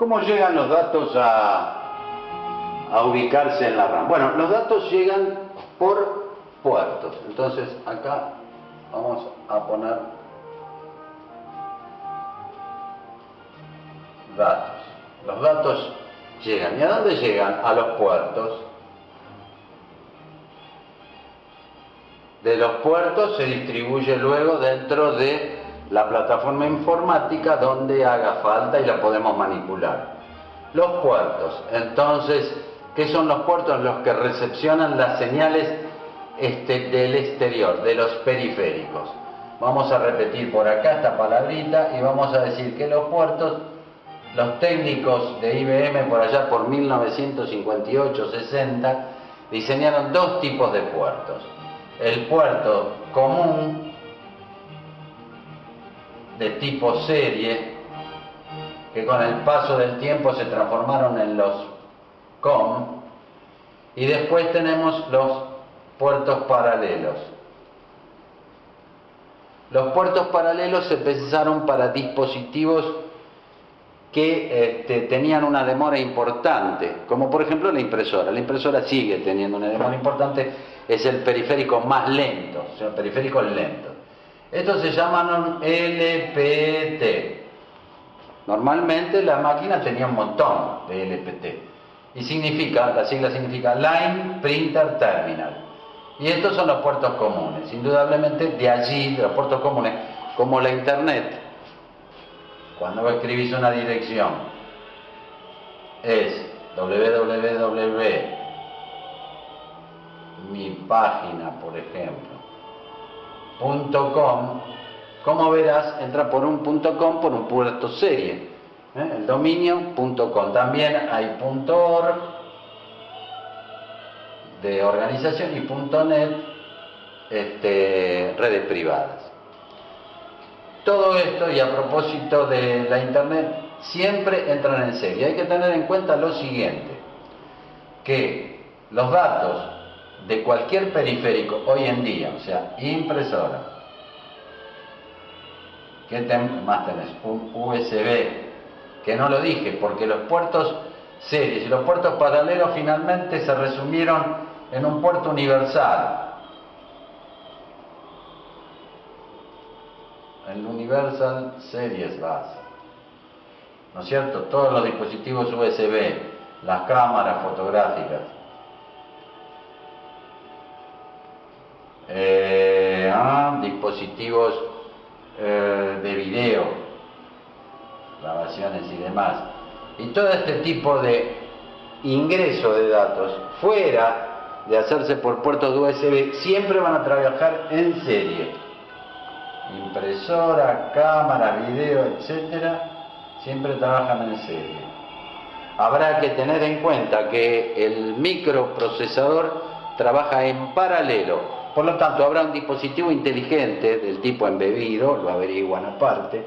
¿Cómo llegan los datos a ubicarse en la RAM? Bueno, los datos llegan por puertos. Entonces acá vamos a poner datos. Los datos llegan. ¿Y a dónde llegan? A los puertos. De los puertos se distribuye luego dentro de la plataforma informática donde haga falta y la podemos manipular. Los puertos. Entonces, ¿qué son los puertos? Los que recepcionan las señales del exterior, de los periféricos. Vamos a repetir por acá esta palabrita y vamos a decir que los puertos, los técnicos de IBM por allá por 1958-60 diseñaron dos tipos de puertos. El puerto común de tipo serie, que con el paso del tiempo se transformaron en los COM, y después tenemos los puertos paralelos. Los puertos paralelos se pensaron para dispositivos que tenían una demora importante, como por ejemplo la impresora. La impresora sigue teniendo una demora importante, es el periférico más lento, o sea, periféricos lentos. Estos se llamaron LPT. Normalmente la máquina tenía un montón de LPT. Y significa, la sigla significa Line Printer Terminal. Y estos son los puertos comunes. Indudablemente de allí, de los puertos comunes, como la Internet. Cuando vos escribís una dirección, es www, mi página, por ejemplo, .com, como verás, entra por un .com, por un puerto serie. El dominio .com. También hay .org de organización y .net, redes privadas. Todo esto, y a propósito de la Internet, siempre entran en serie. Hay que tener en cuenta lo siguiente, que los datos de cualquier periférico hoy en día, o sea, impresora, ¿qué más tenés? Un USB, que no lo dije, porque los puertos series y los puertos paralelos finalmente se resumieron en un puerto universal. El Universal Series Bus, ¿no es cierto? Todos los dispositivos USB, las cámaras fotográficas, dispositivos de video, grabaciones y demás, y todo este tipo de ingreso de datos fuera de hacerse por puertos de USB siempre van a trabajar en serie. Impresora, cámara, video, etcétera, siempre trabajan en serie. Habrá que tener en cuenta que el microprocesador trabaja en paralelo, por lo tanto habrá un dispositivo inteligente del tipo embebido, lo averiguan aparte,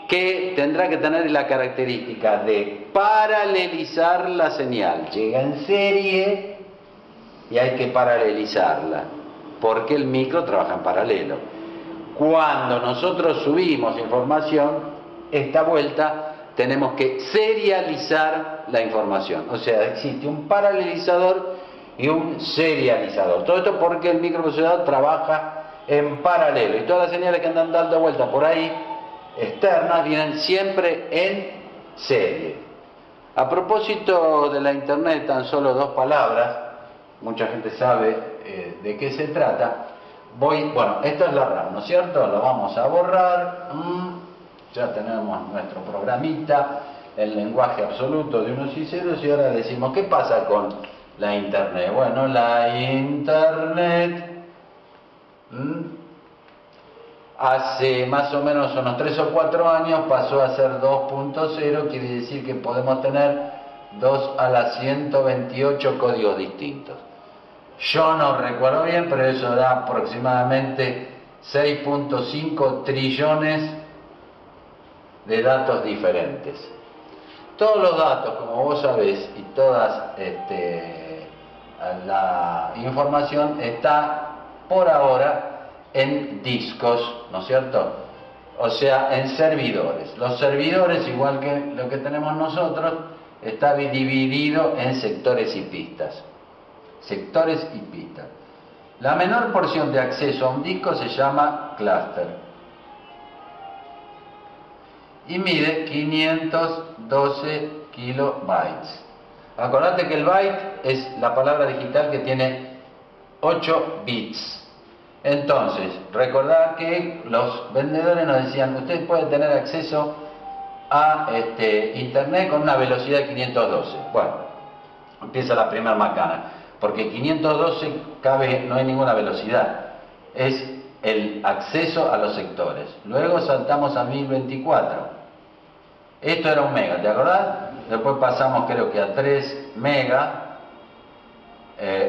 que tendrá que tener la característica de paralelizar la señal. Llega en serie y hay que paralelizarla, porque el micro trabaja en paralelo. Cuando nosotros subimos información, esta vuelta tenemos que serializar la información. O sea, existe un paralelizador y un serializador. Todo esto porque el microprocesador trabaja en paralelo. Y todas las señales que andan dando vuelta por ahí, externas, vienen siempre en serie. A propósito de la Internet, tan solo dos palabras. Mucha gente sabe de qué se trata. Bueno, esta es la RAM, ¿no es cierto? Lo vamos a borrar. Ya tenemos nuestro programita, el lenguaje absoluto de unos y ceros, y ahora decimos, ¿qué pasa con la Internet? Bueno, la Internet hace más o menos unos 3 o 4 años pasó a ser 2.0, quiere decir que podemos tener 2 a la 128 códigos distintos. Yo no recuerdo bien, pero eso da aproximadamente 6.5 trillones de datos diferentes. Todos los datos, como vos sabés, y toda la información está por ahora en discos, ¿no es cierto? o sea, en servidores. Los servidores, igual que lo que tenemos nosotros, está dividido en sectores y pistas. Sectores y pistas. La menor porción de acceso a un disco se llama clúster y mide 512 kilobytes. Acordate que el byte es la palabra digital que tiene 8 bits. Entonces, recordad que los vendedores nos decían, usted puede tener acceso a internet con una velocidad de 512. Bueno, empieza la primera macana, porque 512 no hay ninguna velocidad, es el acceso a los sectores. Luego saltamos a 1024. Esto era 1 mega, ¿te acordás? Después pasamos creo que a 3 mega,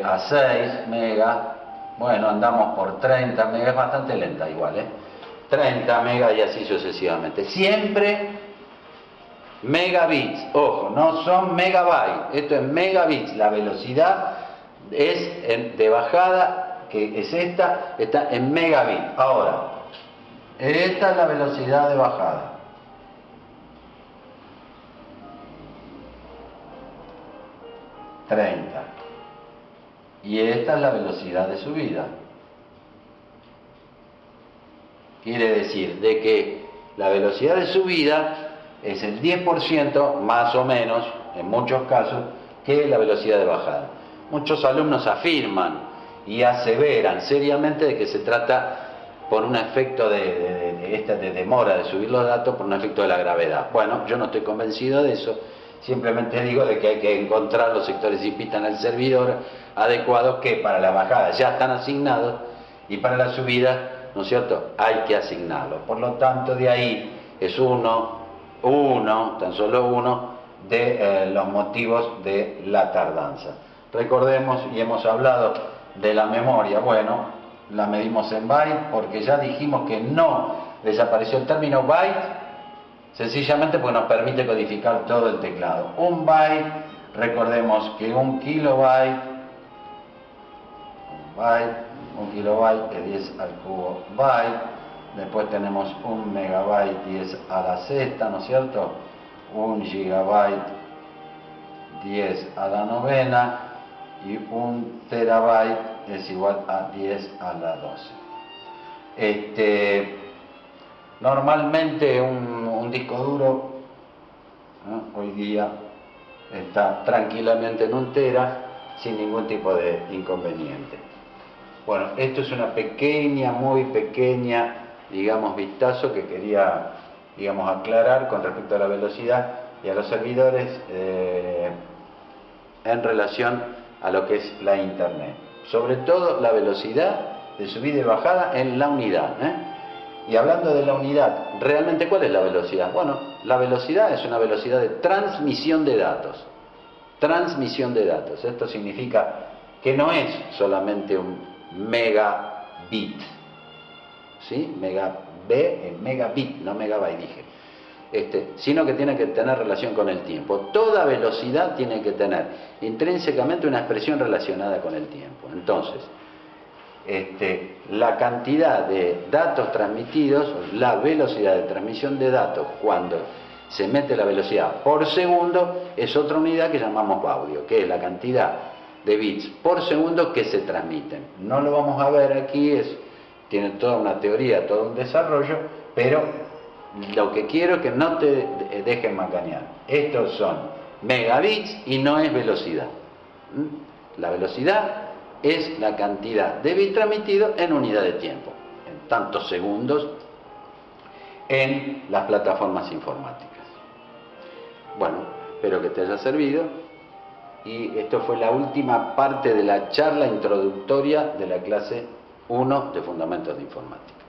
a 6 mega. Bueno, andamos por 30 megas, es bastante lenta igual, 30 megas y así sucesivamente. Siempre megabits, ojo, no son megabytes, esto es megabits. La velocidad es de bajada, que es esta, está en megabits. Ahora, esta es la velocidad de bajada. Y esta es la velocidad de subida. Quiere decir de que la velocidad de subida es el 10% más o menos, en muchos casos, que la velocidad de bajada. Muchos alumnos afirman y aseveran seriamente de que se trata por un efecto de demora de subir los datos, por un efecto de la gravedad. Bueno, yo no estoy convencido de eso. Simplemente digo de que hay que encontrar los sectores y pistas en el servidor adecuados que para la bajada ya están asignados y para la subida, ¿no es cierto?, hay que asignarlos. Por lo tanto, de ahí es tan solo uno de los motivos de la tardanza. Recordemos, y hemos hablado de la memoria, bueno, la medimos en byte porque ya dijimos que no desapareció el término byte, sencillamente porque nos permite codificar todo el teclado. 1 byte, recordemos que 1 kilobyte, 1 kilobyte es 10 al cubo byte, después tenemos 1 megabyte 10 a la sexta, ¿no es cierto? 1 gigabyte 10 a la novena y 1 terabyte es igual a 10 a la 12. Normalmente un disco duro, hoy día está tranquilamente en 1 tera sin ningún tipo de inconveniente. Bueno, esto es una muy pequeña, digamos, vistazo que quería, digamos, aclarar con respecto a la velocidad y a los servidores en relación a lo que es la internet. Sobre todo la velocidad de subida y bajada en la unidad, Y hablando de la unidad, ¿realmente cuál es la velocidad? Bueno, la velocidad es una velocidad de transmisión de datos. Transmisión de datos. Esto significa que no es solamente un megabit, ¿sí? Megabit, no megabyte dije. Sino que tiene que tener relación con el tiempo. Toda velocidad tiene que tener intrínsecamente una expresión relacionada con el tiempo. Entonces, la cantidad de datos transmitidos, la velocidad de transmisión de datos cuando se mete la velocidad por segundo es otra unidad que llamamos baudio, que es la cantidad de bits por segundo que se transmiten. No lo vamos a ver aquí, tiene toda una teoría, todo un desarrollo, pero lo que quiero es que no te dejen macanear. Estos son megabits y no es velocidad. La velocidad es la cantidad de bits transmitidos en unidad de tiempo, en tantos segundos en las plataformas informáticas. Bueno, espero que te haya servido y esto fue la última parte de la charla introductoria de la clase 1 de Fundamentos de Informática.